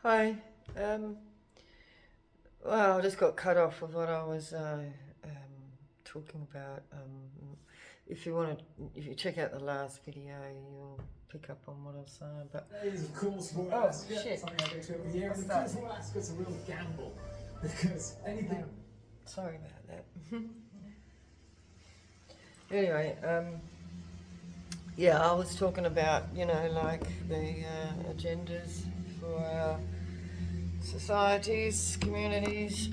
Hi. Um, well, I just got cut off with what I was talking about. If you want to, if you check out the last video, you'll pick up on what I was saying. But That is, of course, Royal oh Ascot, shit! something I go to every year. What's And of that? course, Royal Ascot's a real gamble because anything. Sorry about that. Anyway, yeah, I was talking about like the agendas for our societies, communities.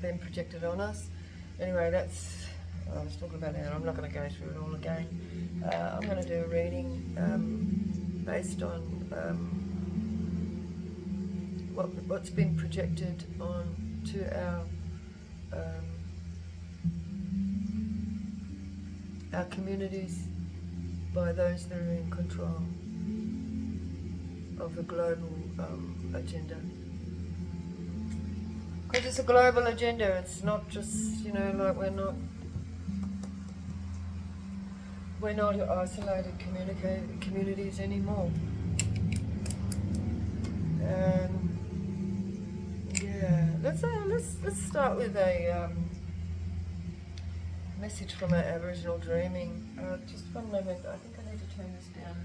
Been projected on us. Anyway, that's I was talking about that. I'm not going to go through it all again. I'm going to do a reading based on what's been projected on to our communities by those that are in control of the global agenda. Because it's a global agenda. It's not just like we're not isolated communities anymore. Yeah, let's start with a message from our Aboriginal dreaming. Just one moment. I think I need to turn this down.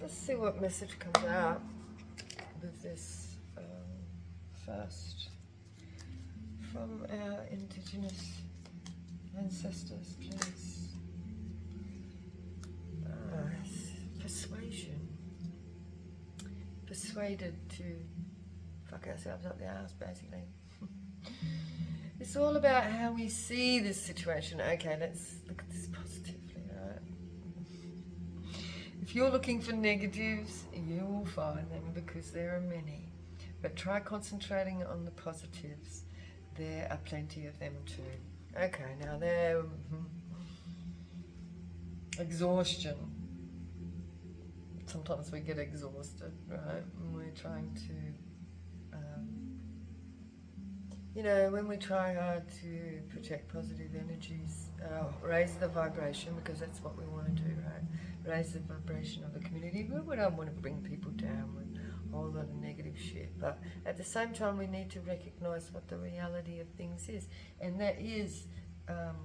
Let's see what message comes out with this first from our Indigenous ancestors, please. Persuasion. Persuaded to fuck ourselves up the arse, basically. It's all about how we see this situation. Okay, let's look at this positively, right? If you're looking for negatives, you will find them because there are many. But try concentrating on the positives. There are plenty of them too. Okay, now there. Exhaustion. Sometimes we get exhausted, right? When we're trying to, when we try hard to project positive energies, raise the vibration, because that's what we want to do, right? Raise the vibration of the community. We don't want to bring people down with a whole lot of negative shit, but at the same time, we need to recognize what the reality of things is, and that is that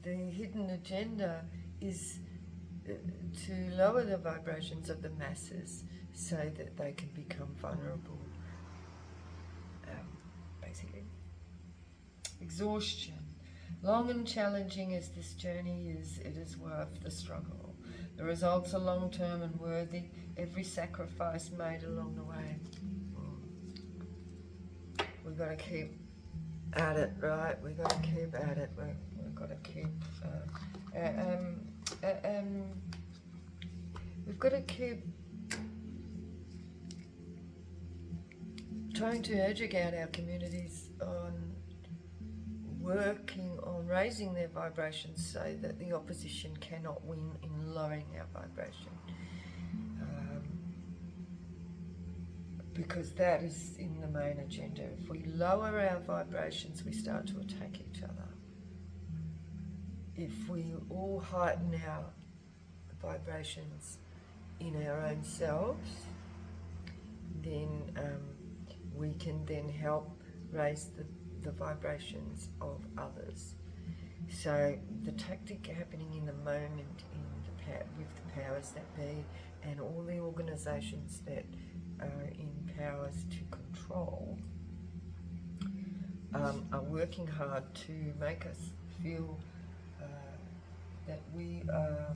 the hidden agenda is to lower the vibrations of the masses so that they can become vulnerable. Basically, exhaustion. Long and challenging as this journey is, it is worth the struggle. The results are long-term and worthy. Every sacrifice made along the way. We've got to keep at it, right? We've got to keep at it. We've got to keep. We've got to keep trying to educate our communities on working on raising their vibrations so that the opposition cannot win in lowering our vibration. Because that is in the main agenda. If we lower our vibrations, we start to attack each other. If we all heighten our vibrations in our own selves, then we can then help raise the vibrations of others. So the tactic happening in the moment with the powers that be and all the organisations that are in powers to control are working hard to make us feel that we are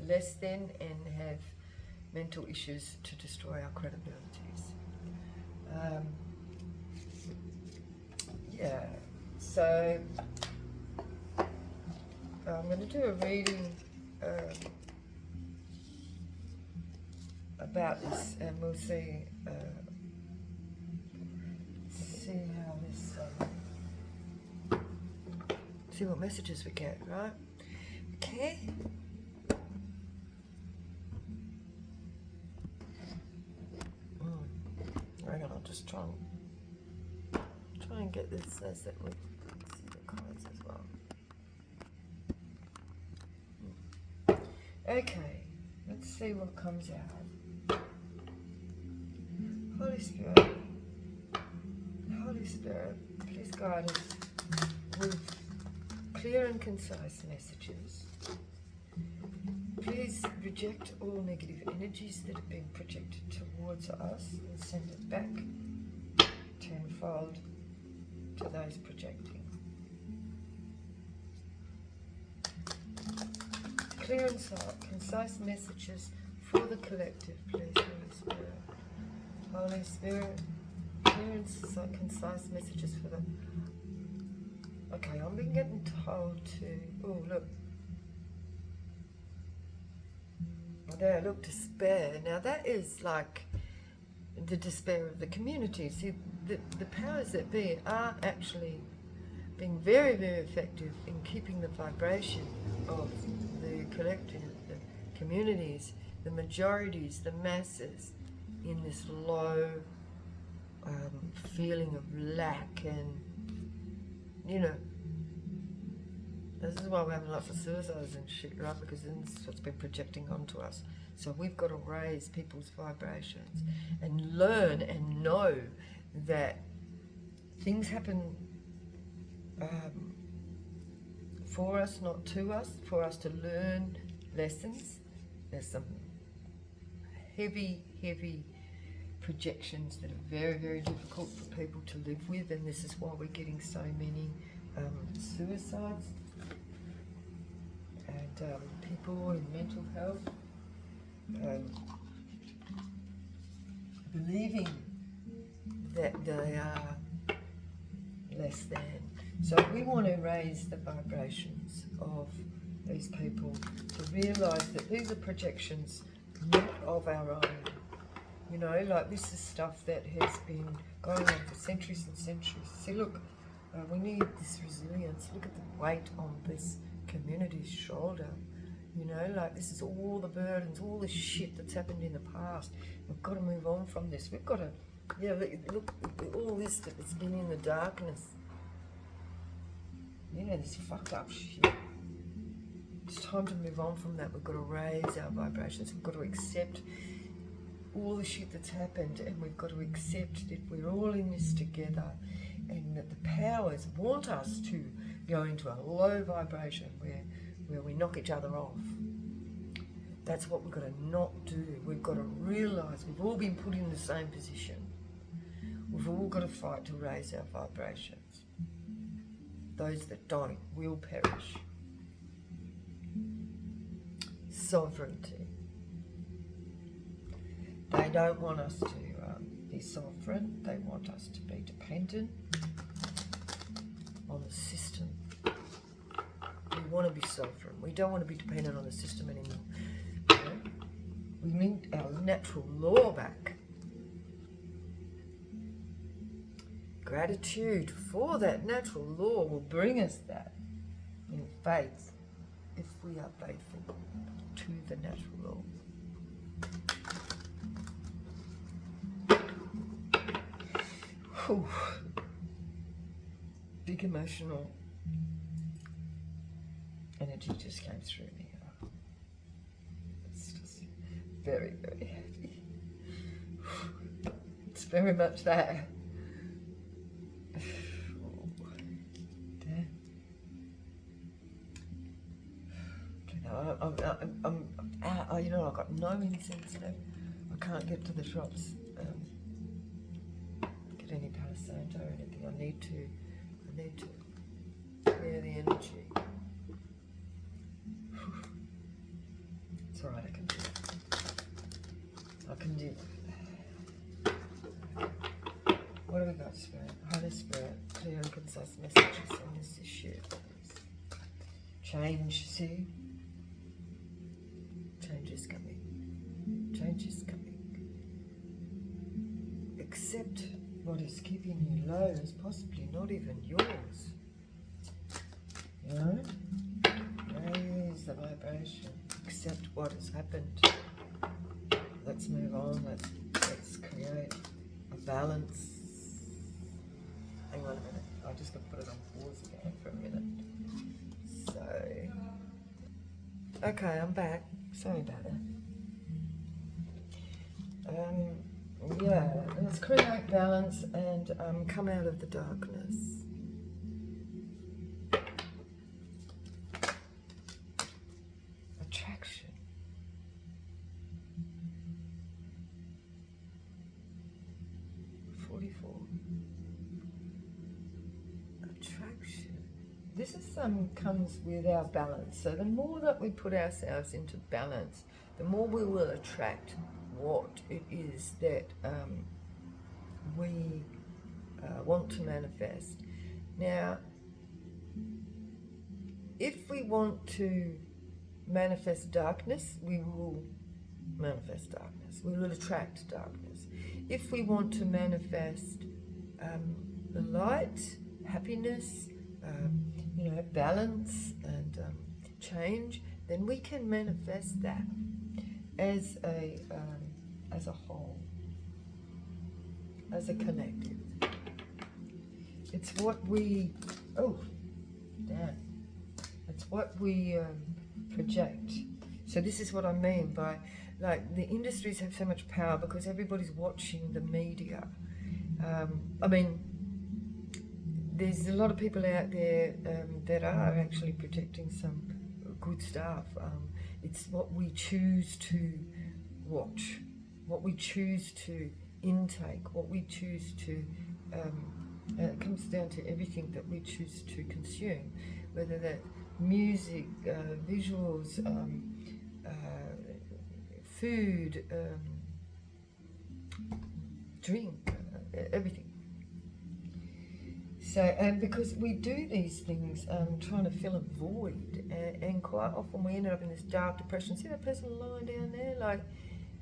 less than and have mental issues to destroy our credibilities. Yeah, so I'm going to do a reading about this, and we'll see how this see what messages we get, right? Okay. Hang on, I'll just try and get this so that we see the cards as well. Okay, let's see what comes out. Holy Spirit, please guide us with clear and concise messages. Please reject all negative energies that have been projected towards us and send it back tenfold to those projecting. Clear and concise messages for the collective, please, Holy Spirit. Holy Spirit, clear and concise messages for the... Okay, I'm been getting told to... Oh, look. There, look, despair. Now that is like the despair of the community. See, the powers that be are actually being very, very effective in keeping the vibration of the collective, the communities, the majorities, the masses in this low feeling of lack and, you know, this is why we're having lots of suicides and shit, right? Because then this is what's been projecting onto us. So we've got to raise people's vibrations and learn and know that things happen for us, not to us, for us to learn lessons. There's some heavy, heavy projections that are very, very difficult for people to live with, and this is why we're getting so many suicides. And people in mental health believing that they are less than. So we want to raise the vibrations of these people to realise that these are projections not of our own. You know, like this is stuff that has been going on for centuries and centuries. See, look, we need this resilience. Look at the weight on this community's shoulder. You know, like this is all the burdens, all the shit that's happened in the past. We've got to move on from this. We've got to, yeah, look all this that's been in the darkness. Yeah, this fucked up shit. It's time to move on from that. We've got to raise our vibrations. We've got to accept all the shit that's happened, and we've got to accept that we're all in this together, and that the powers want us to go into a low vibration where we knock each other off. That's what we've got to not do. We've got to realise we've all been put in the same position. We've all got to fight to raise our vibrations. Those that don't will perish. Sovereignty. They don't want us to be sovereign. They want us to be dependent on the system. We want to be sovereign. We don't want to be dependent on the system anymore. You know? We need our natural law back. Gratitude for that natural law will bring us that in faith, if we are faithful to the natural law. Whew. Big emotional energy just came through me. It's just very, very heavy. It's very much there. You know, I've got no incense left. I can't get to the shops, get any Palo Santo or anything. I need to clear the energy. It's alright, I can do it. I can do it. What do we got, Spirit? Holy Spirit, clear and concise messages on this issue. Change, see? Change is coming. Change is coming. Accept what is keeping you low is possibly not even yours. You know? Raise the vibration. Accept what has happened. Let's move on. Let's create a balance. Hang on a minute. I just got to put it on pause again for a minute. So, okay, I'm back. Sorry about that. Yeah, let's create balance and come out of the darkness. Attraction. Attraction. This is comes with our balance. So the more that we put ourselves into balance, the more we will attract what it is that we want to manifest. Now, if we want to manifest darkness, we will manifest darkness. We will attract darkness. If we want to manifest the light, happiness, balance and change, then we can manifest that as a whole, as a collective. It's what we it's what we project. So this is what I mean by, like, the industries have so much power because everybody's watching the media. There's a lot of people out there that are actually projecting some good stuff. It's what we choose to watch, what we choose to intake, what we choose to, it comes down to everything that we choose to consume, whether that's music, visuals, food, drink, everything. So, and because we do these things trying to fill a void, and quite often we end up in this dark depression. See that person lying down there, like,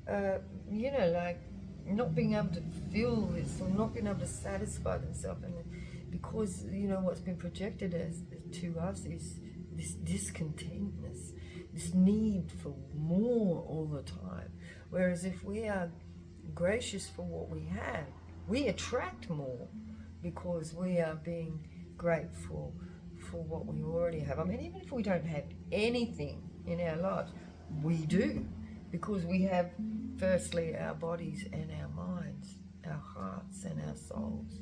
like not being able to feel this or not being able to satisfy themselves, and because what's been projected as to us is this discontentness, this need for more all the time. Whereas if we are gracious for what we have, we attract more because we are being grateful for what we already have. Even if we don't have anything in our lives, we do, because we have, firstly, our bodies and our minds, our hearts and our souls.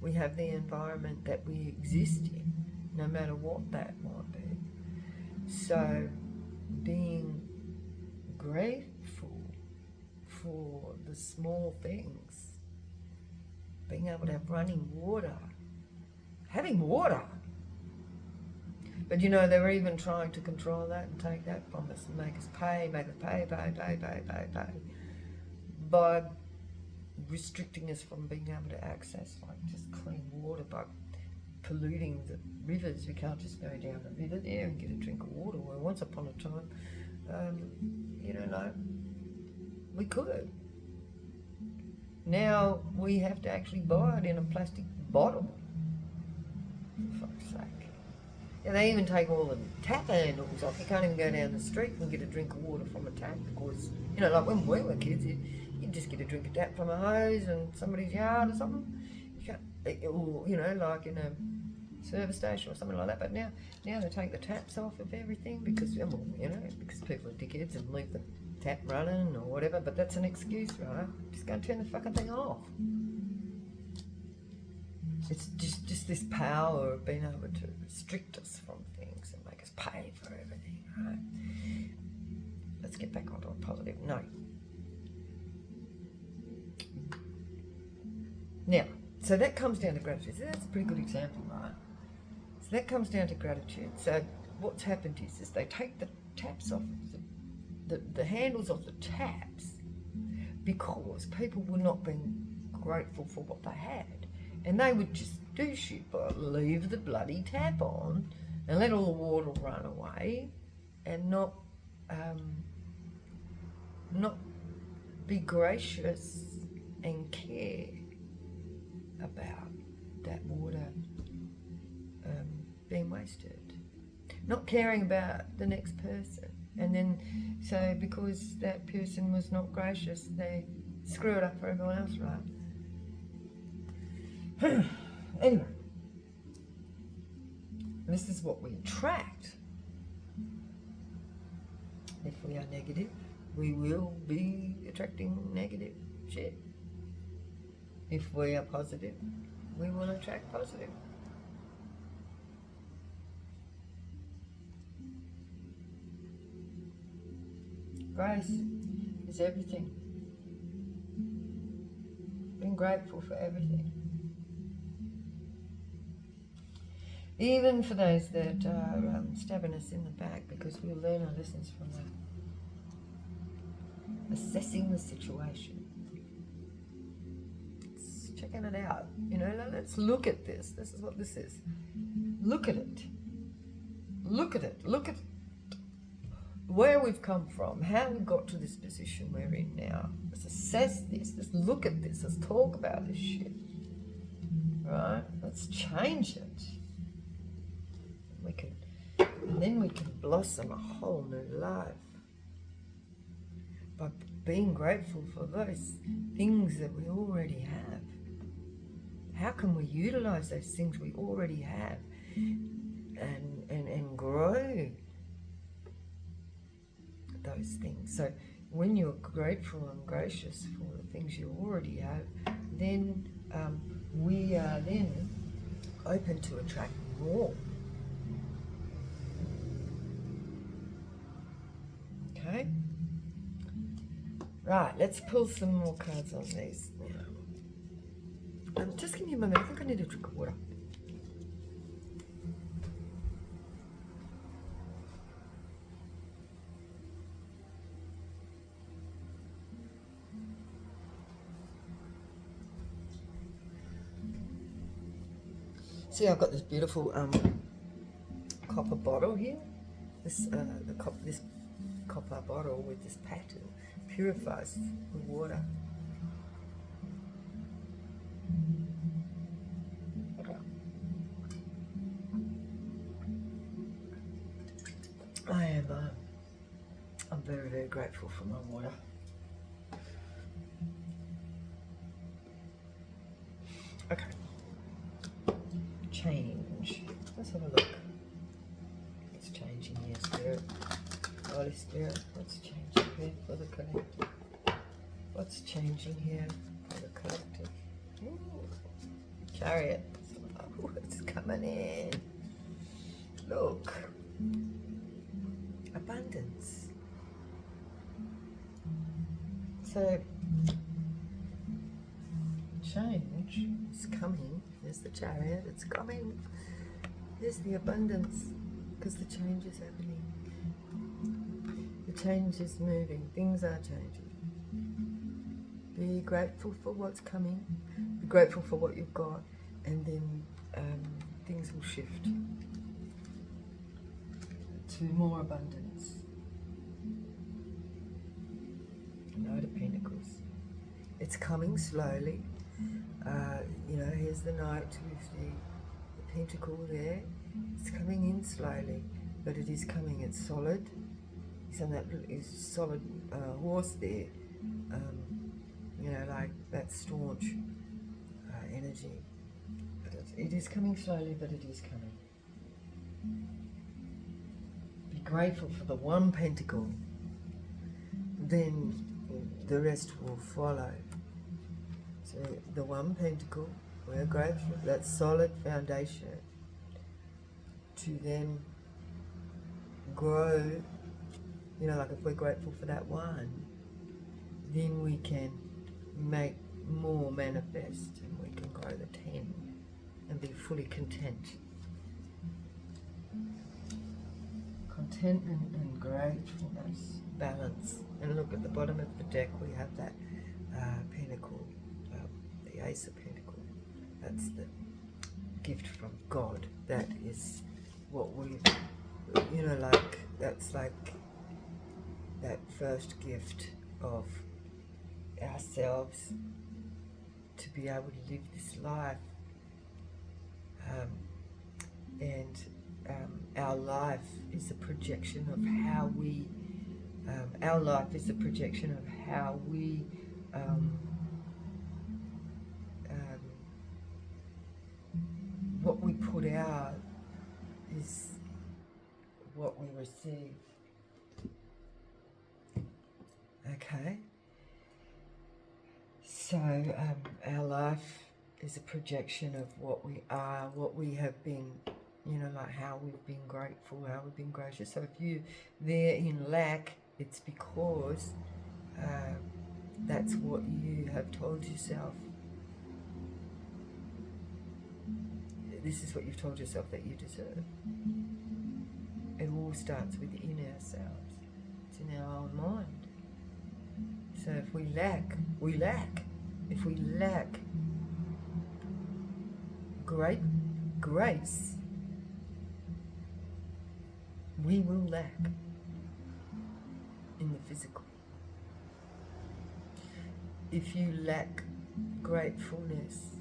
We have the environment that we exist in, no matter what that might be. So, being grateful for the small things, being able to have running water, having water. But they were even trying to control that and take that from us and make us pay by restricting us from being able to access just clean water, by polluting the rivers. We can't just go down the river there and get a drink of water. Well, once upon a time, we could. Now we have to actually buy it in a plastic bottle. For fuck's sake. And they even take all the tap handles off. You can't even go down the street and get a drink of water from a tap because, like when we were kids, you'd just get a drink of tap from a hose in somebody's yard or something. You can't, or, like in a service station or something like that. But now they take the taps off of everything because, because people are dickheads and leave the tap running or whatever. But that's an excuse, right? Just go and turn the fucking thing off. It's just this power of being able to restrict us from things and make us pay for everything, right? Let's get back onto a positive note. Now, so that comes down to gratitude. So that's a pretty good example, right? So that comes down to gratitude. So what's happened is they take the taps off, the handles off the taps, because people were not being grateful for what they had. And they would just do shit, but leave the bloody tap on and let all the water run away and not be gracious and care about that water being wasted. Not caring about the next person. And then, so because that person was not gracious, they screw it up for everyone else, right? Anyway, this is what we attract. If we are negative, we will be attracting negative shit. If we are positive, we will attract positive. Grace is everything. Being grateful for everything. Even for those that are stabbing us in the back, because we'll learn our lessons from that. Assessing the situation. It's checking it out. You know, let's look at this. This is what this is. Look at it. Look at it. Look at where we've come from, how we got to this position we're in now. Let's assess this. Let's look at this. Let's talk about this shit. Right? Let's change it. And then we can blossom a whole new life by being grateful for those things that we already have. How can we utilize those things we already have and grow those things? So when you're grateful and gracious for the things you already have, then we are then open to attract more. Okay? Right, let's pull some more cards on these now. Just give me a moment. I think I need a drink of water. See, I've got this beautiful copper bottle here. This copper bottle with this pattern purifies the water. I'm very, very grateful for my water. Okay. Change. Let's have a look. What's changing here, Spirit? Holy Spirit, what's changing here for the collective? What's changing here for the collective? Ooh. Chariot. Oh, it's coming in. Look. Abundance. So, change is coming. There's the chariot, it's coming. There's the abundance, because the change is happening. The change is moving. Things are changing. Be grateful for what's coming. Be grateful for what you've got, and then things will shift to more abundance. Knight of Pentacles. It's coming slowly. Here's the Knight with the Pentacle there. It's coming in slowly, but it is coming. It's solid. He's on that solid horse there. Like that staunch energy. But it is coming slowly, but it is coming. Be grateful for the one Pentacle. Then the rest will follow. So the one Pentacle, we're grateful, that solid foundation, to then grow, like if we're grateful for that one, then we can make more manifest, and we can grow the 10 and be fully content. Contentment and gratefulness, balance. And look at the bottom of the deck, we have that Pentacle, the Ace of Pentacles. That's the gift from God. That is what we, that's like that first gift of ourselves to be able to live this life. Our life is a projection of how we, what we put out is what we receive. Okay? So our life is a projection of what we are, what we have been, like how we've been grateful, how we've been gracious. So if you're there in lack, it's because that's what you have told yourself. This is what you've told yourself that you deserve. It all starts within ourselves. It's in our own mind. So if we lack, we lack. If we lack great grace, we will lack in the physical. If you lack gratefulness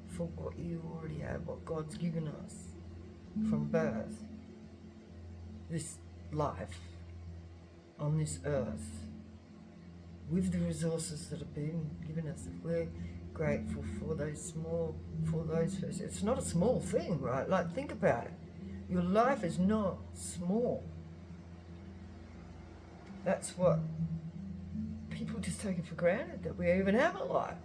for what you already have, what God's given us from birth, this life on this earth, with the resources that have been given us, if we're grateful for those first, it's not a small thing, right? Like, think about it. Your life is not small. That's what people just take it for granted, that we even have a life.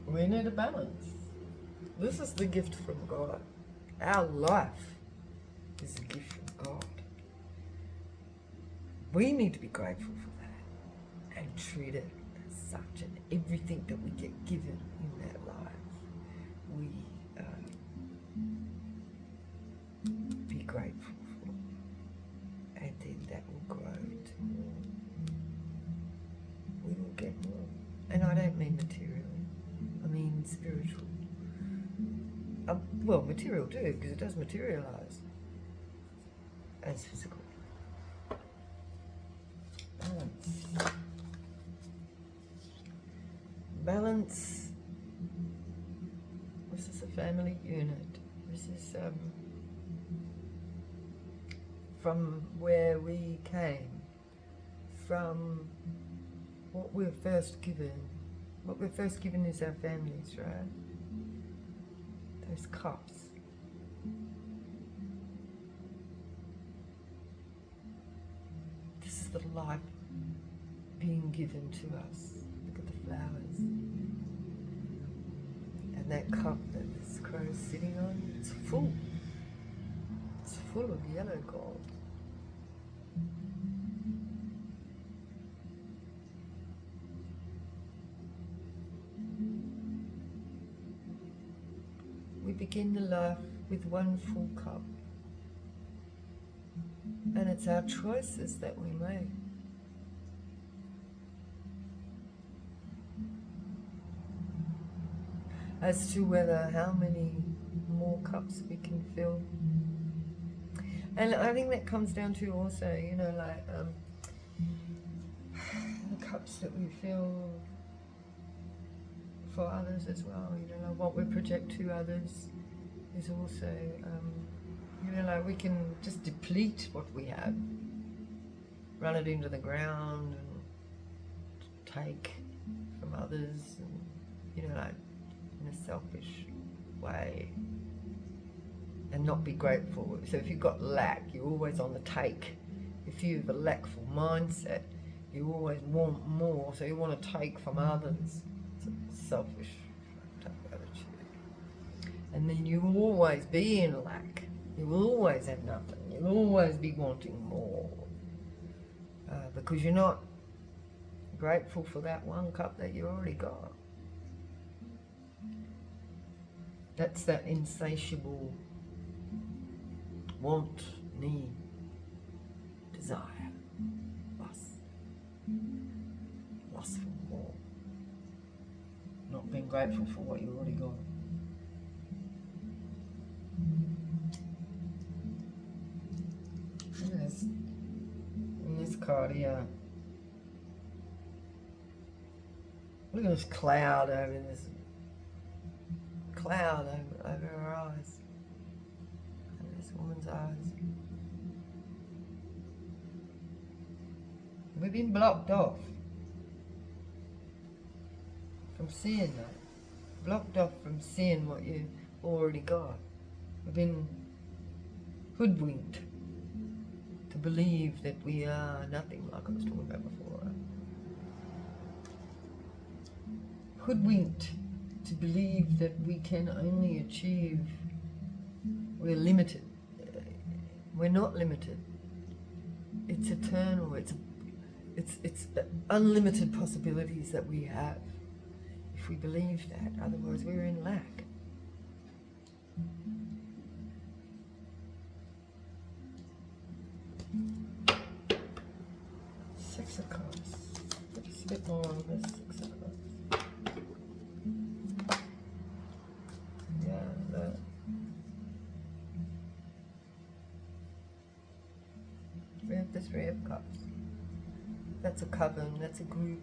We need a balance. This is the gift from God. Our life is a gift from God. We need to be grateful for that and treat it as such. And everything that we get given in that life, we be grateful for. And then that will grow to more. We will get more. And I don't mean material. I mean spiritual. Well, material too, because it does materialize as physical. Balance. Balance. This is a family unit. This is from where we came, from what we're first given. What we're first given is our families, right? Those cups. This is the life being given to us. Look at the flowers. And that cup that this crow is sitting on, it's full. It's full of yellow gold. We begin the life with one full cup. And it's our choices that we make. As to how many more cups we can fill. And I think that comes down to also, the cups that we fill for others as well. What we project to others is also, we can just deplete what we have, run it into the ground and take from others, and, in a selfish way, and not be grateful. So if you've got lack, you're always on the take. If you have a lackful mindset, you always want more, so you want to take from others. It's a selfish type of attitude. And then you will always be in lack. You will always have nothing. You'll always be wanting more. Because you're not grateful for that one cup that you already got. That's that insatiable want, need, desire, lust for more. Not being grateful for what you already got. Look at this. In this card here. Look at this cloud over this. Cloud over her eyes. Over this woman's eyes. We've been blocked off from seeing that. Blocked off from seeing what you already got. We've been hoodwinked. to believe that we are nothing, like I was talking about before. Right? Hoodwinked to believe that we can only achieve, we're limited. We're not limited. It's eternal. It's unlimited possibilities that we have. If we believe that, otherwise we're in lack. Six of Cups. Just a bit more on this Six of Cups. Yeah, look. We have the Three of Cups. That's a coven, that's a group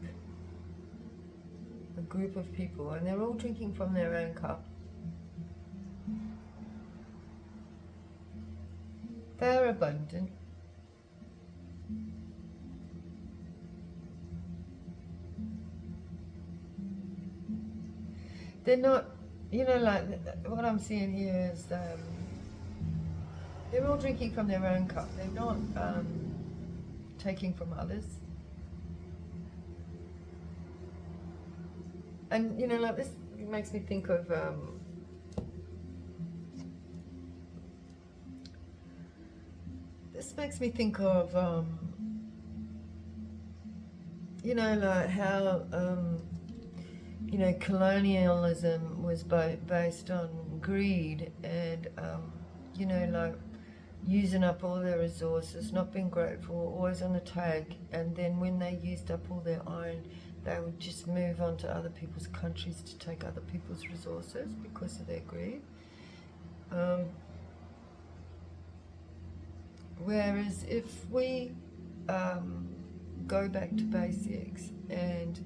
of people, and they're all drinking from their own cup. They're abundant. They're not, like what I'm seeing here is they're all drinking from their own cup. They're not taking from others. And like this makes me think of like how colonialism was based on greed and like using up all their resources, not being grateful, always on the tag, and then when they used up all their own, they would just move on to other people's countries to take other people's resources because of their greed. Whereas if we go back to basics and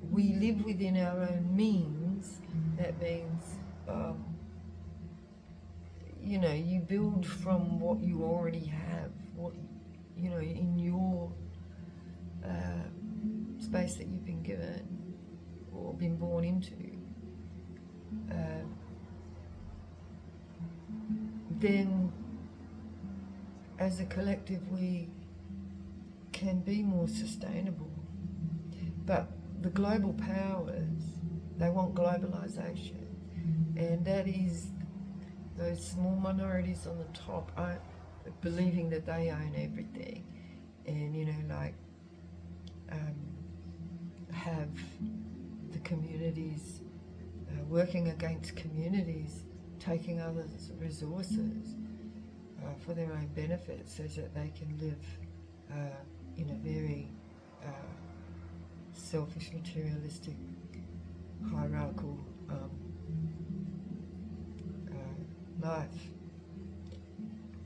we live within our own means, that means, you build from what you already have, what, in your space that you've been given or been born into, then as a collective we can be more sustainable. But the global powers, they want globalization, and that is those small minorities on the top are believing that they own everything, and have the communities working against communities, taking others' resources for their own benefit, so that they can live in a very selfish, materialistic, hierarchical life.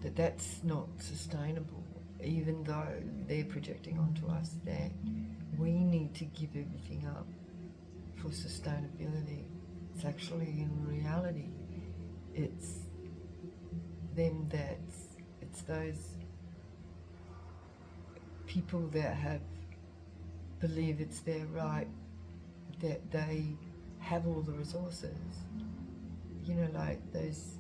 That's not sustainable, even though they're projecting onto us that we need to give everything up for sustainability. It's actually, in reality, it's them it's those people that believe it's their right, that they have all the resources, like those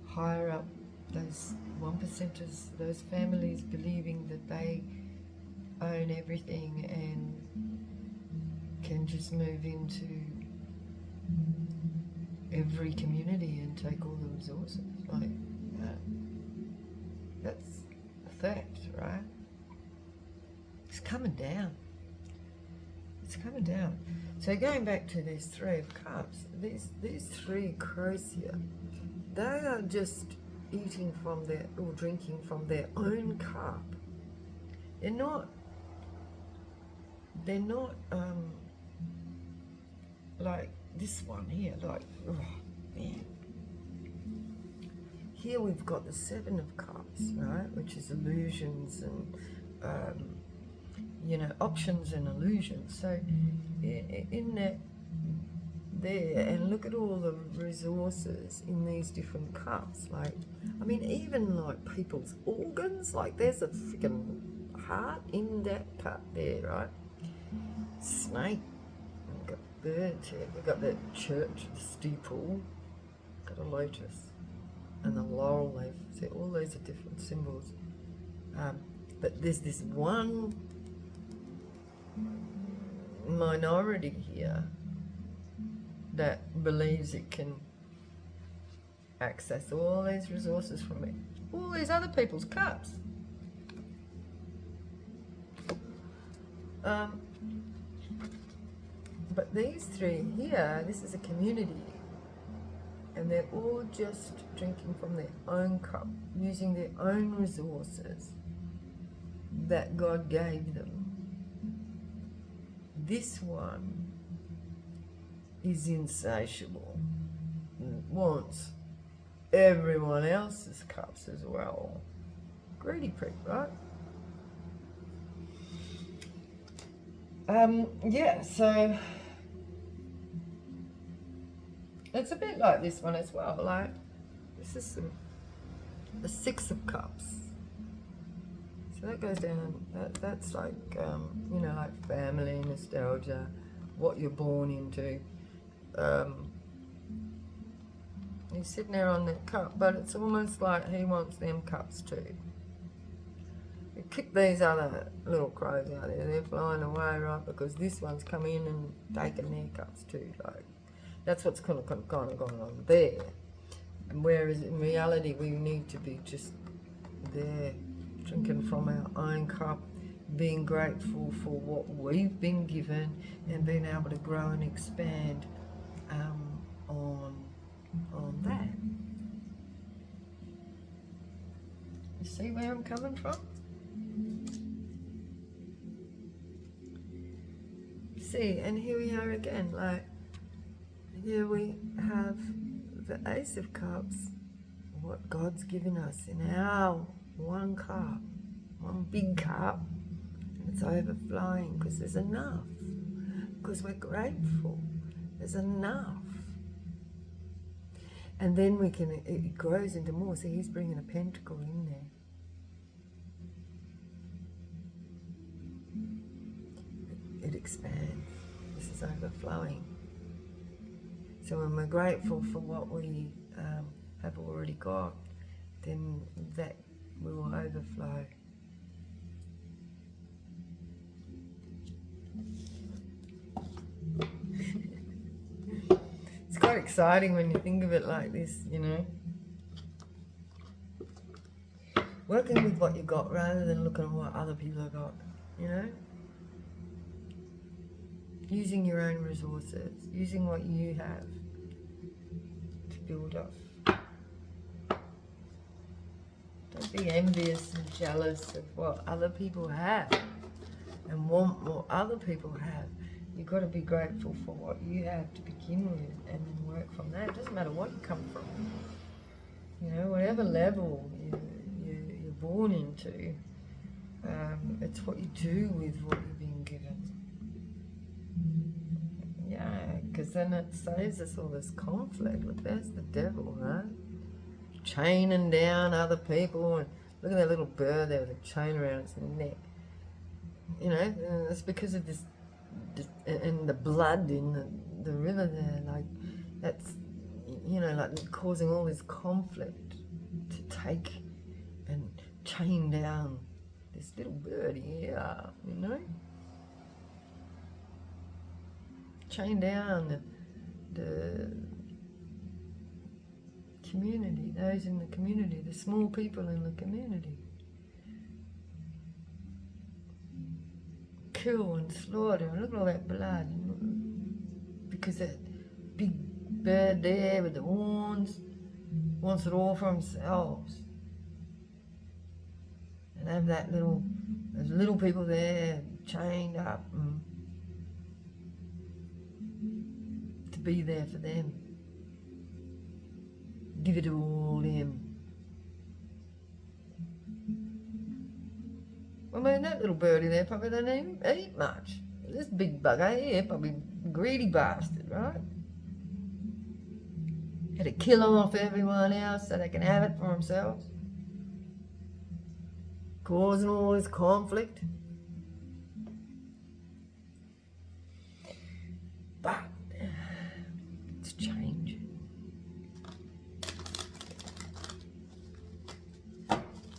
higher up, those 1%ers, those families believing that they own everything and can just move into every community and take all the resources. Like that's a fact, right? It's coming down. It's coming down. So going back to these Three of Cups, these three crows here, they are just eating from or drinking from their own cup. They're not like this one here, like, oh man. Here we've got the Seven of Cups, right, which is illusions and options and illusions. So in that there, and look at all the resources in these different cups. Like, I mean, even like people's organs, like there's a freaking heart in that cup there, right? Snake, we've got birds here, we've got the church, the steeple, got a lotus, and the laurel leaf. See, all these are different symbols But there's this one minority here that believes it can access all these resources from it, all these other people's cups. But these three here, this is a community, and they're all just drinking from their own cup, using their own resources that God gave them. This one is insatiable, wants everyone else's cups as well. Greedy prick, right? Yeah, so it's a bit like this one as well. Like, this is the Six of Cups. So that goes down, that's like, you know, like family, nostalgia, what you're born into. He's sitting there on that cup, but it's almost like he wants them cups too. You kick these other little crows out there, they're flying away, right? Because this one's come in and taken their cups too. Like, that's what's kind of going on there. And whereas in reality, we need to be just there, drinking from our own cup, being grateful for what we've been given, and being able to grow and expand on that. You see where I'm coming from? See, and here we are again, like, here we have the Ace of Cups, what God's given us in our one cup, one big cup, and it's overflowing because there's enough, because we're grateful, there's enough. And then we can, it grows into more. See, he's bringing a pentacle in there. It expands. This is overflowing. So when we're grateful for what we have already got, then that will overflow. It's quite exciting when you think of it like this, you know. Working with what you got rather than looking at what other people have got, you know. Using your own resources, using what you have to build up. Don't be envious and jealous of what other people have and want what other people have. You've got to be grateful for what you have to begin with and then work from that. It doesn't matter what you come from. You know, whatever level you're born into, it's what you do with what you've been given. Yeah, because then it saves us all this conflict. Look, there's the devil, right? Chaining down other people. And look at that little bird there with a chain around its neck. You know, it's because of this, and the blood in the river there, like, that's, you know, like causing all this conflict to take and chain down this little bird here, you know? Chain down the community, those in the community, the small people in the community. Kill and slaughter, and look at all that blood. Because that big bird there with the horns wants it all for themselves. And have those little people there chained up and to be there for them. Give it all them. I mean, that little birdie there probably doesn't even eat much. This big bugger here, probably greedy bastard, right? Had to kill off everyone else so they can have it for themselves. Causing all this conflict. But it's changing.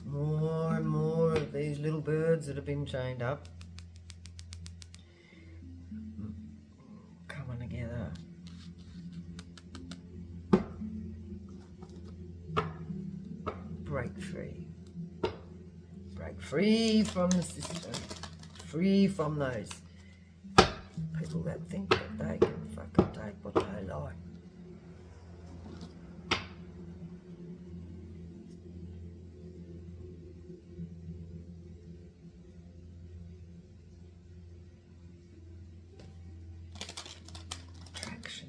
More and more of little birds that have been chained up. Coming together. Break free. Break free from the system. Free from those people that think that they can fucking take what they like. Attraction.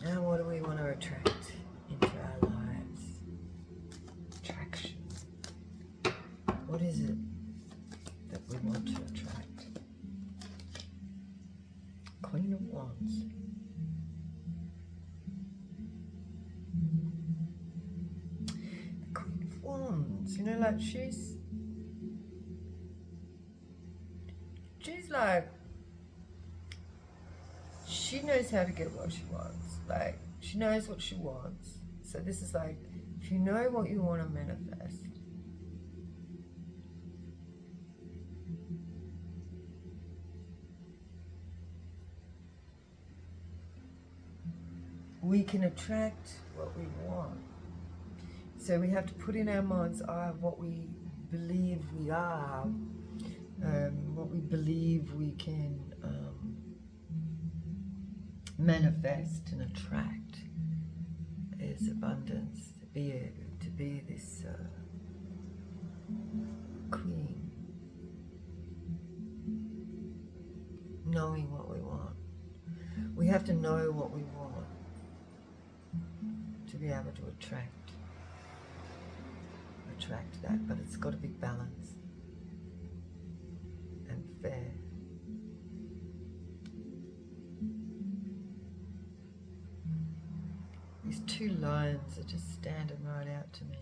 Now what do we want to attract into our lives? Attraction. What is it that we want to attract? Queen of Wands. The Queen of Wands, you know, like she's like, she knows how to get what she wants. Like, she knows what she wants. So this is like, if you know what you want to manifest, we can attract what we want. So we have to put in our mind's eye what we believe we are, what we believe we can manifest and attract is abundance, to be this queen, knowing what we want. We have to know what we want to be able to attract that, but it's got to be balanced and fair. These two lines are just standing right out to me.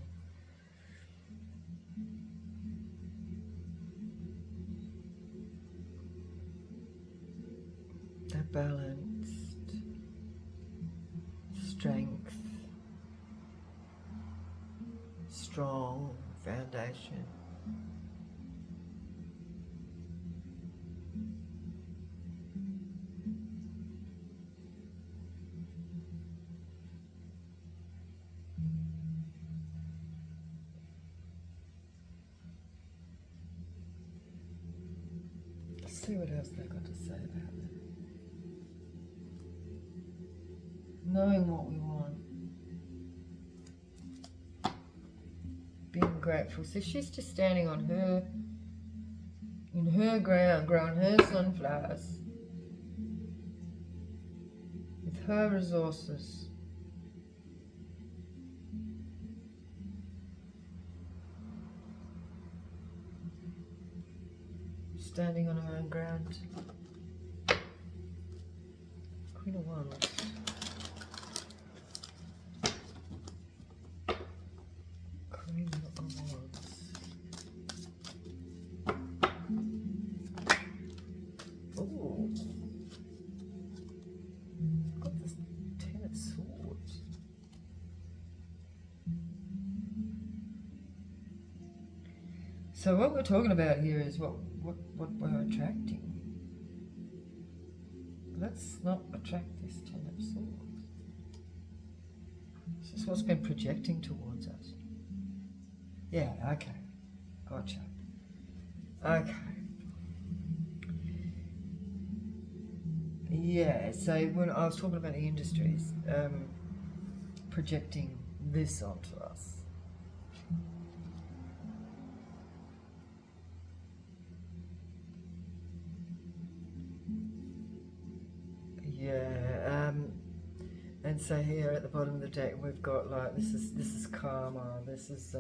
They're balanced, strength, strong foundation. Let's see what else they've got to say about it. Knowing what we want. Being grateful. So she's just standing on her, in her ground, growing her sunflowers with her resources. Standing on her own ground. Queen of Wands. Queen of Wands. Oh, got this Ten of Swords. So what we're talking about here is what we're attracting. Let's not attract this Ten of Swords. This is what's been projecting towards us. Yeah, okay. Gotcha. Okay. Yeah, so when I was talking about the industries, projecting this onto us. Yeah, and so here at the bottom of the deck we've got like this is karma. This is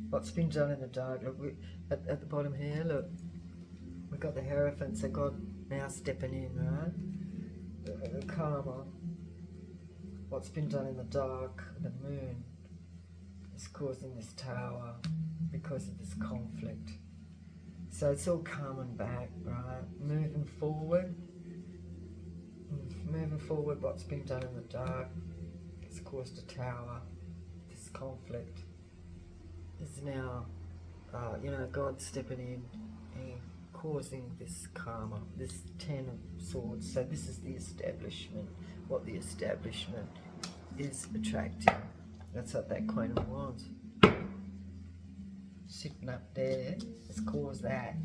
what's been done in the dark. Look, at the bottom here, look, we've got the Hierophant. So God now stepping in, right? The karma. What's been done in the dark. The moon is causing this tower because of this conflict. So it's all coming back, right? Moving forward, what's been done in the dark has caused a tower, this conflict. is now, God stepping in and causing this karma, this 10 of swords. So this is the establishment, what the establishment is attracting. That's what that Queen of Wands sitting up there has caused that.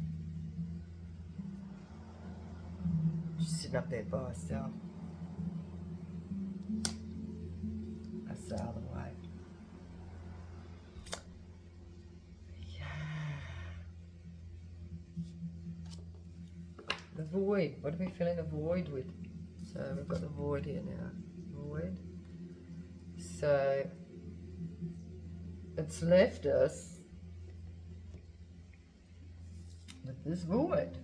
She's sitting up there by herself. That's the other way. Yeah. The void. What are we filling the void with? So we've got the void here now. Void. So it's left us with this void.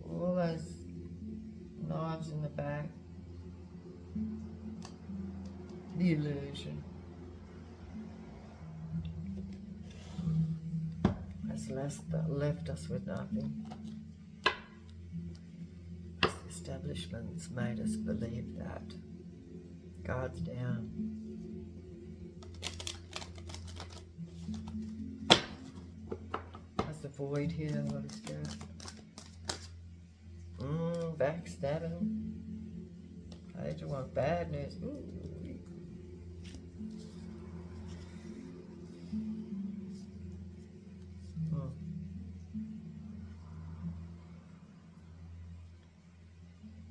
All those knives in the back. The illusion has left us with nothing. This establishment's made us believe that. Guards down. There's the void here, Holy Spirit. Backstabbing. Page of 1, bad news. Ooh.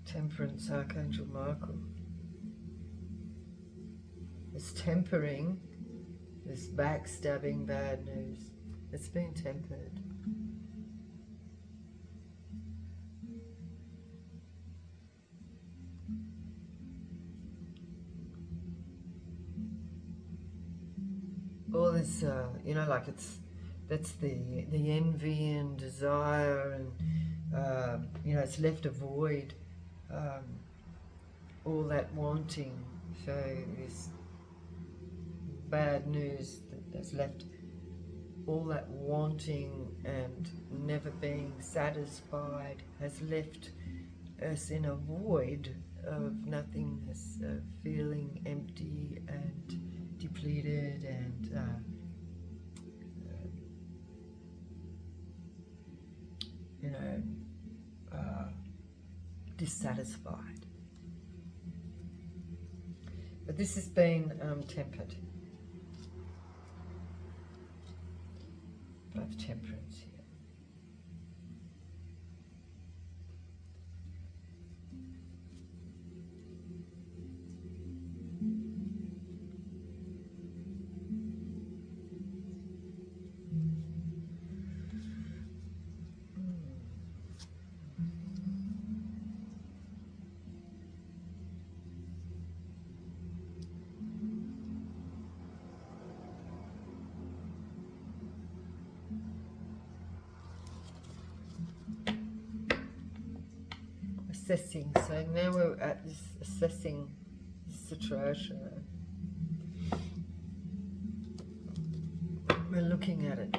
Temperance, Archangel Michael is tempering this backstabbing bad news. It's been tempered. All this, that's the envy and desire, and it's left a void. All that wanting. So this bad news that's left all that wanting and never being satisfied has left us in a void of nothingness, of feeling empty and depleted and dissatisfied. But this has been tempered. I have temperance here. Assessing. So now we're at this assessing situation. We're looking at it,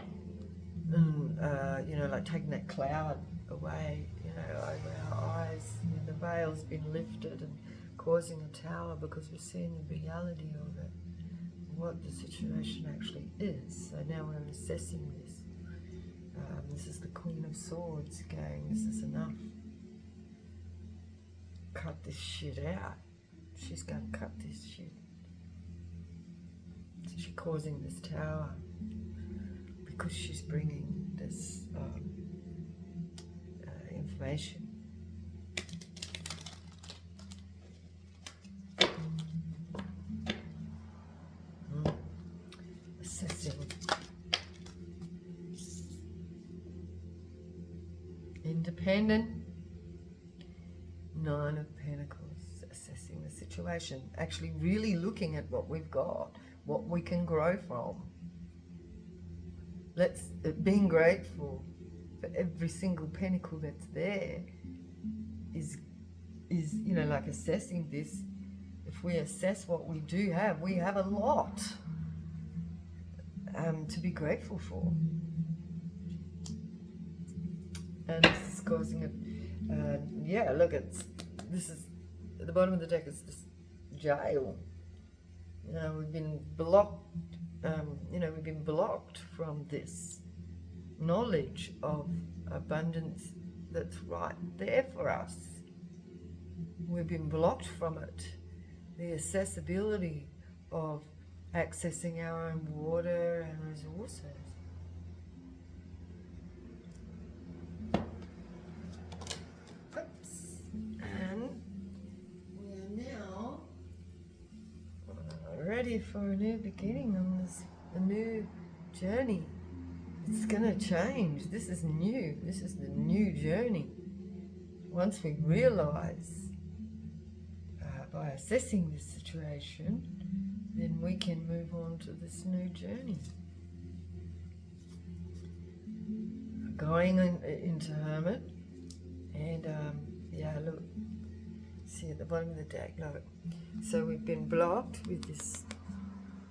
and like taking that cloud away, over our eyes. The veil's been lifted and causing a tower because we're seeing the reality of it, what the situation actually is. So now we're assessing this. This is the Queen of Swords going, this is enough. Cut this shit out. She's going to cut this shit. So she's causing this tower because she's bringing this information. Assessing. Independent. 9 of Pentacles, assessing the situation, actually really looking at what we've got, what we can grow from. Being grateful for every single pentacle that's there is like assessing this. If we assess what we do have, we have a lot to be grateful for. And this is causing it. Look, this is at the bottom of the deck is this jail. We've been blocked. We've been blocked from this knowledge of abundance that's right there for us. We've been blocked from it. The accessibility of accessing our own water and resources. Oops. And we are now ready for a new beginning on a new journey. It's going to change. This is new. This is the new journey. Once we realize by assessing this situation, then we can move on to this new journey. Going into Hermit, and look, see at the bottom of the deck, look. So we've been blocked with this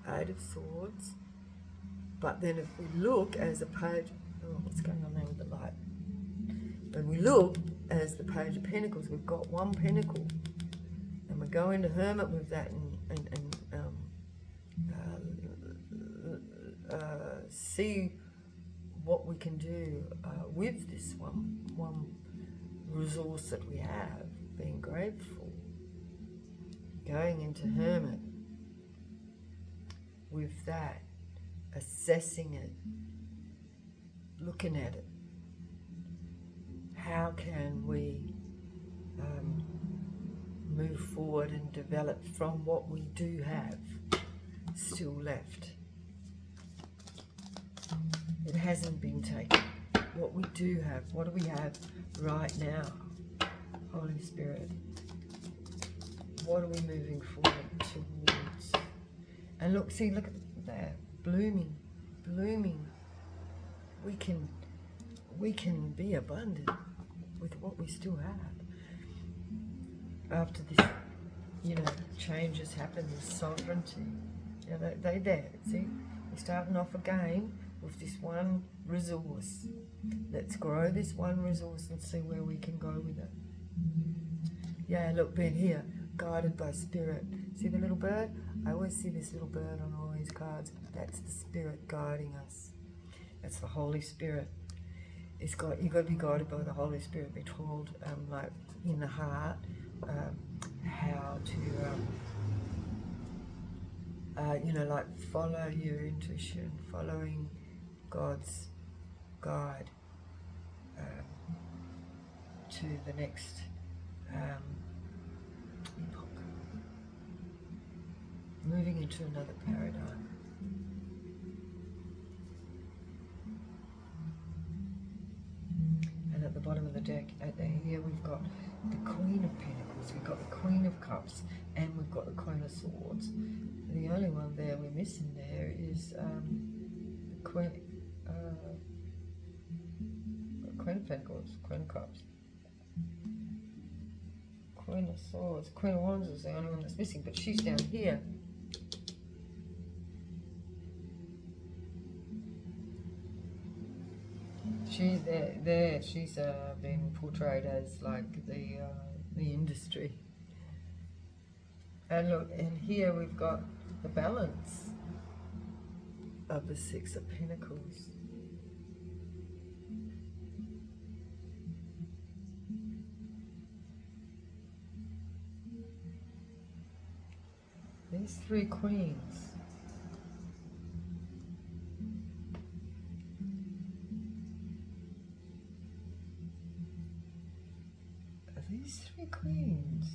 Eight of Swords, but then if we look as a page, what's going on there with the light? When we look as the Page of Pentacles, we've got one pentacle, and we go into Hermit with that, and see what we can do with this one resource that we have, being grateful. Going into Hermit with that, assessing it, looking at it. How can we move forward and develop from what we do have still left? It hasn't been taken. What we do have, what do we have right now? Holy Spirit, what are we moving forward towards? And look at that, blooming. We can be abundant with what we still have. After this, changes happen, this sovereignty. They're there, see? We're starting off again with this one resource. Let's grow this one resource and see where we can go with it. Yeah, look, being here, guided by spirit. See the little bird? I always see this little bird on all these cards. That's the spirit guiding us. That's the Holy Spirit. You've got to be guided by the Holy Spirit. Be told, like in the heart, how to, follow your intuition, following God's guide to the next epoch, moving into another paradigm. And at the bottom of the deck, here we've got the Queen of Pentacles, we've got the Queen of Cups, and we've got the Queen of Swords. The only one there we're missing there is the Queen of Pentacles, Queen of Cups, Queen of Swords. Queen of Wands is the only one that's missing, but she's down here. She's there. She's been portrayed as like the industry. And look, and here we've got the balance of the Six of Pentacles. These three queens. These three queens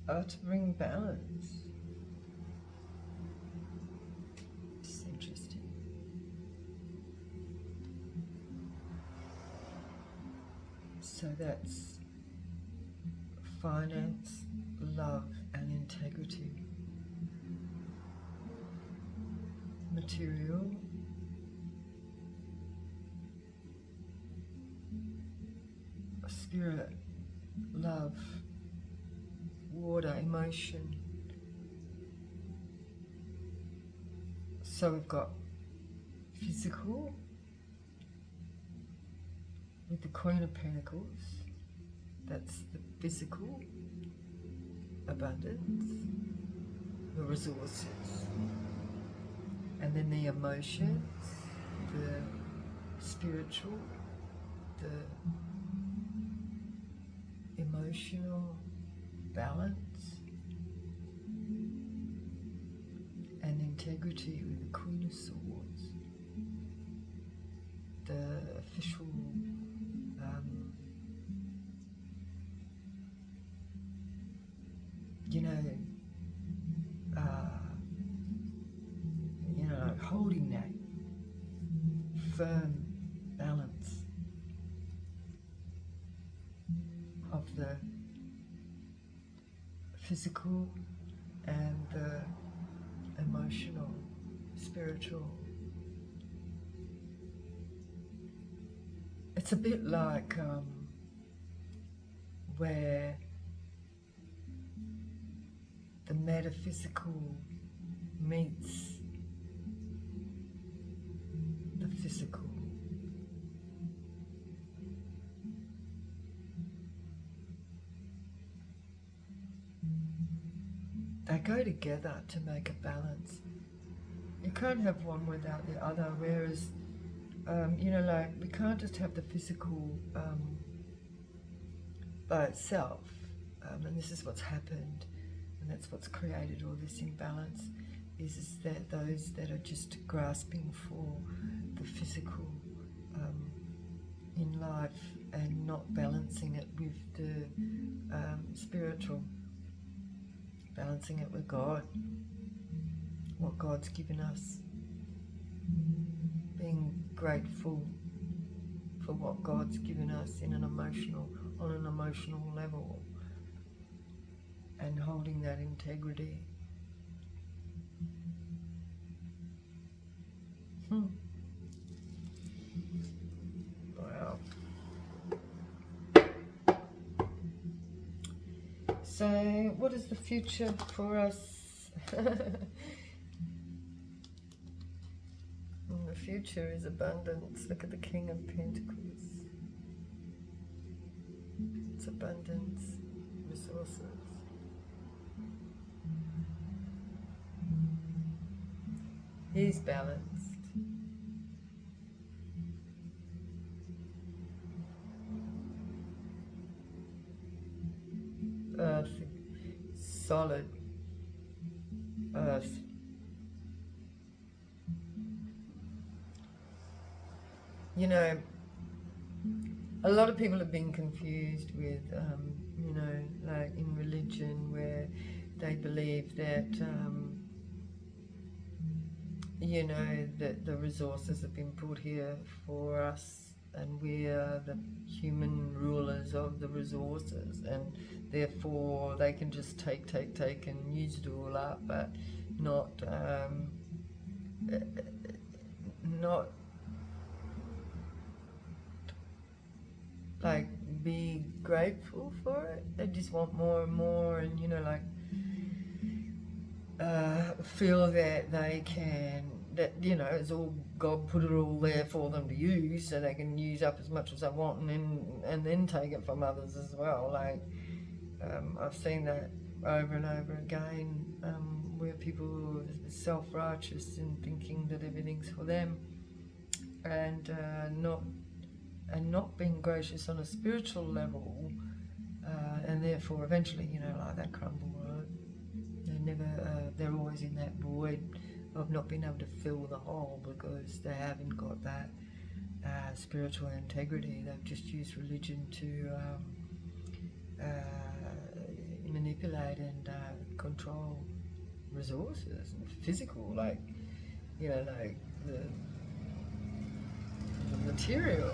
are to bring balance. It's interesting. So that's finance, love, and integrity. Material, spirit, love, water, emotion. So we've got physical with the Queen of Pentacles. That's the physical. abundance, the resources, and then the emotions, the spiritual, the emotional balance, and integrity with the Queen of Swords, the official holding that firm balance of the physical and the emotional, spiritual. It's a bit like where the metaphysical meets the physical. They go together to make a balance. You can't have one without the other, whereas, like we can't just have the physical by itself, and this is what's happened, and that's what's created all this imbalance, is that those that are just grasping for the physical in life and not balancing it with the spiritual, balancing it with God, what God's given us, being grateful for what God's given us on an emotional level, and holding that integrity. Wow. So, what is the future for us? The future is abundance. Look at the King of Pentacles. It's abundance, resources. He's balanced. Earth, solid earth. A lot of people have been confused with, like in religion, where they believe that, that the resources have been put here for us, and we are the human rulers of the resources, and therefore they can just take and use it all up, but not like be grateful for it. They just want more and more, and feel that they can, that it's all God put it all there for them to use, so they can use up as much as they want, and then take it from others as well. Like I've seen that over and over again, where people are self-righteous and thinking that everything's for them, and not being gracious on a spiritual level, and therefore eventually, like that crumble. They're always in that void of not being able to fill the hole, because they haven't got that spiritual integrity. They've just used religion to manipulate and control resources and physical, like the material,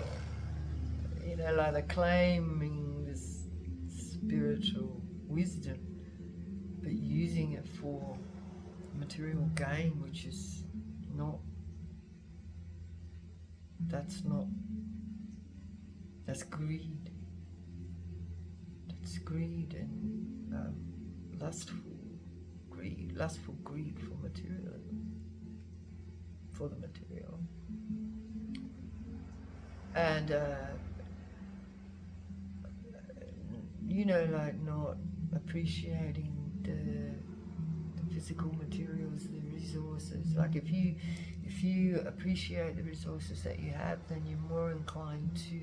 like they're claiming this spiritual wisdom, but using it for material gain, which is not, that's greed. That's greed and lustful greed for materialism, for the material. And like not appreciating the physical materials, the resources. Like if you appreciate the resources that you have, then you're more inclined to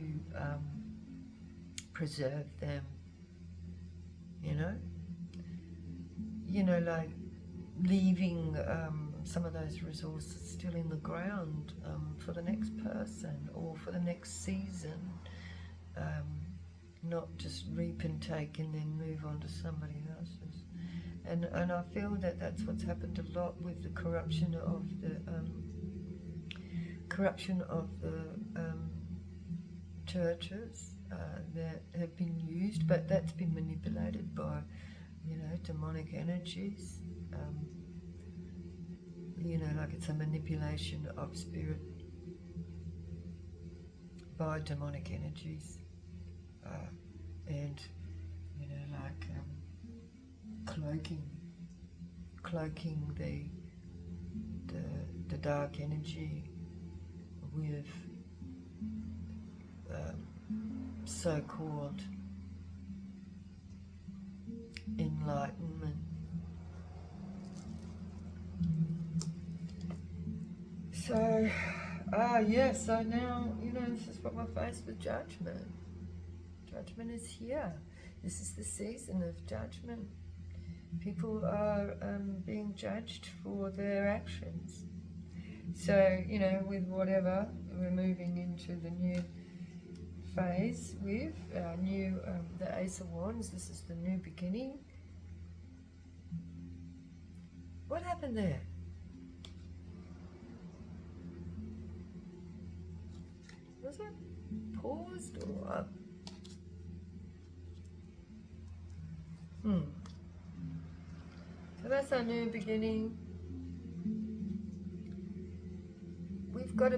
preserve them. Like leaving some of those resources still in the ground for the next person or for the next season. Not just reap and take and then move on to somebody else's. And I feel that that's what's happened a lot with the corruption of the churches that have been used, but that's been manipulated by demonic energies. Like it's a manipulation of spirit by demonic energies, and like cloaking the dark energy with so-called enlightenment. So, so now, this is what we're faced with, judgment. Judgment is here. This is the season of judgment. People are being judged for their actions. So, with whatever, we're moving into the new phase with our new, the Ace of Wands. This is the new beginning. What happened there? Was it paused or So that's our new beginning. We've got to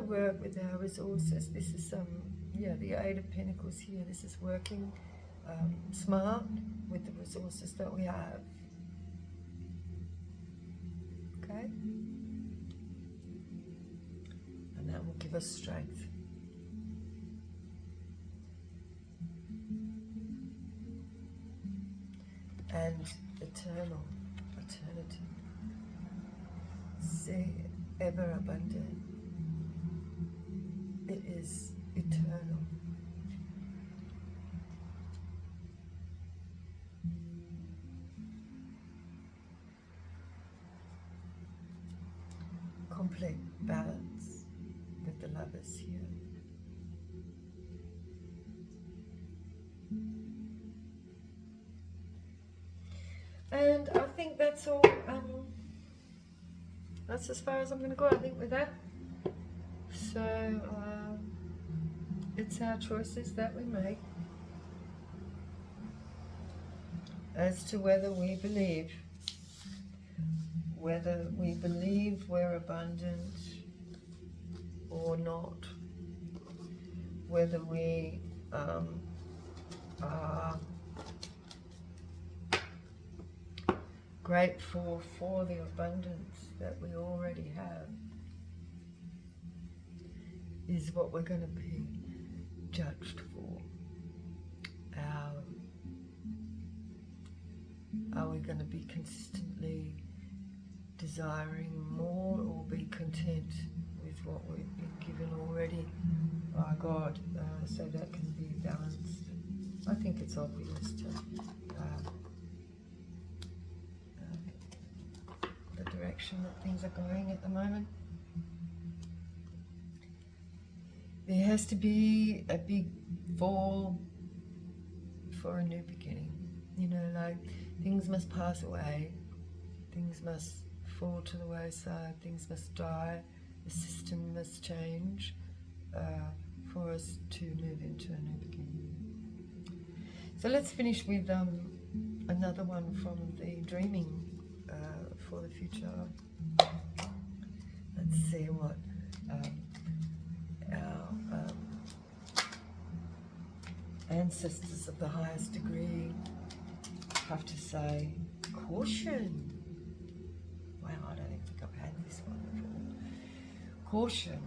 work with our resources. This is the Eight of Pentacles here. This is working smart with the resources that we have. Okay? And that will give us strength. And eternity. See, ever abundant. It is eternal. Complete balance with the Lovers here. And I think that's all. That's as far as I'm going to go, I think, with that. So it's our choices that we make as to whether we believe we're abundant or not, whether we are grateful for the abundance that we already have, is what we're going to be judged for. Are we going to be consistently desiring more, or be content with what we've been given already by God, so that can be balanced? I think it's obvious to the direction that things are going at the moment. There has to be a big fall for a new beginning. Like things must pass away, things must fall to the wayside, things must die, the system must change for us to move into a new beginning. So let's finish with another one from the Dreaming for the Future. Let's see what our ancestors of the highest degree have to say. Caution. Wow, I don't even think I've had this one before. Caution.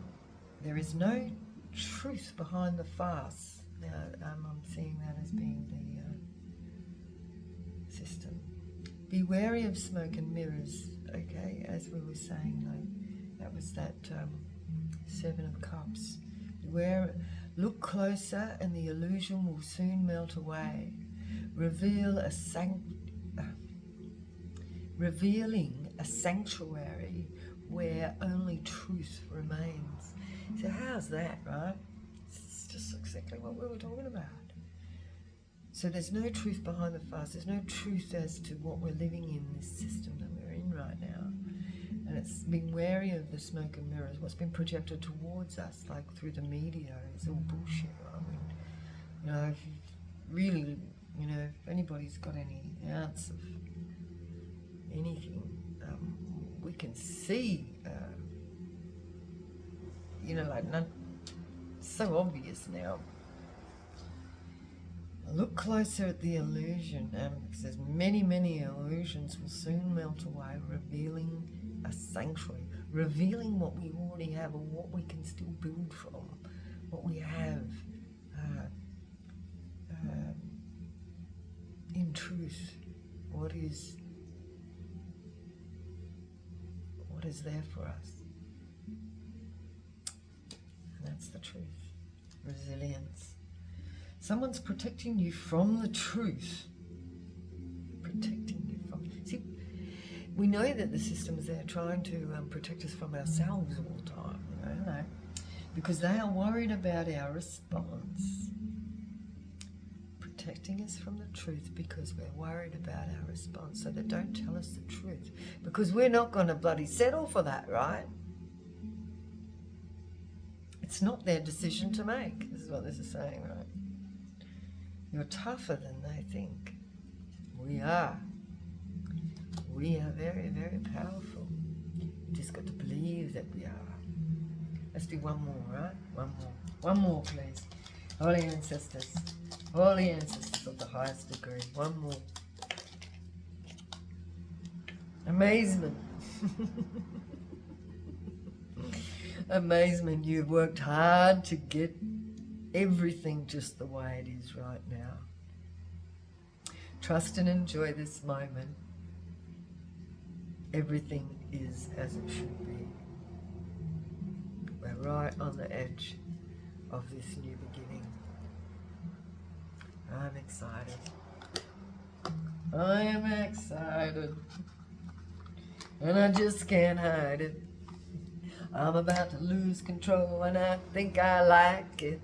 There is no truth behind the farce. Now, I'm seeing that as being the system. Be wary of smoke and mirrors, okay, as we were saying, like, that was that Seven of Cups. Beware, look closer and the illusion will soon melt away. Revealing a sanctuary where only truth remains. So how's that, right? It's just exactly what we were talking about. So there's no truth behind the fast. There's no truth as to what we're living in this system that we're in right now. And it's being wary of the smoke and mirrors. What's been projected towards us, like through the media, is all bullshit. I mean, you know, if you really, you know, if anybody's got any ounce of anything, we can see, you know, like so obvious now. Look closer at the illusion, because there's many illusions will soon melt away, revealing a sanctuary, revealing what we already have or what we can still build from, what we have in truth, what is there for us. And that's the truth. Resilience. Someone's protecting you from the truth. Protecting you from... See, we know that the system's there trying to protect us from ourselves all the time, you know, because they are worried about our response. Protecting us from the truth because we're worried about our response, so they don't tell us the truth, because we're not going to bloody settle for that, right? It's not their decision to make. This is what this is saying, right? You're tougher than they think. We are. We are very, very powerful. You just got to believe that we are. Let's do one more, right? One more. One more, please. Holy ancestors. Holy ancestors of the highest degree. One more. Amazement. Amazement. You've worked hard to get everything just the way it is right now. Trust and enjoy this moment. Everything is as it should be. We're right on the edge of this new beginning. I'm excited. I am excited. And I just can't hide it. I'm about to lose control and I think I like it.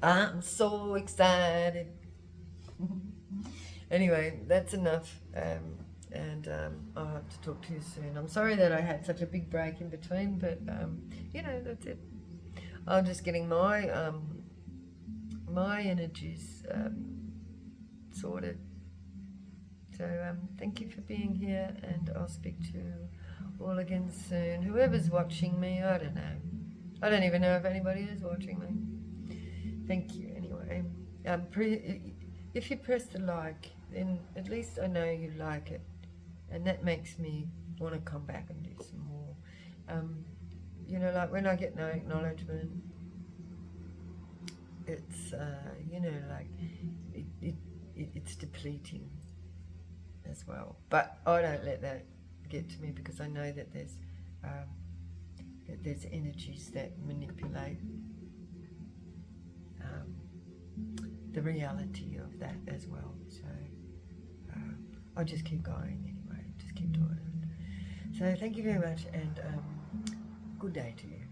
I'm so excited. Anyway, that's enough. And I'll have to talk to you soon. I'm sorry that I had such a big break in between, but you know, that's it. I'm just getting my my energies sorted. So thank you for being here, and I'll speak to you all again soon. Whoever's watching me, I don't know. I don't even know if anybody is watching me. Thank you anyway. If you press the like, then at least I know you like it, and that makes me want to come back and do some more. You know, like when I get no acknowledgement, it's you know, like it's depleting as well. But I don't let that get to me, because I know that there's energies that manipulate the reality of that as well. So I'll just keep going anyway, just keep doing it. So thank you very much, and good day to you.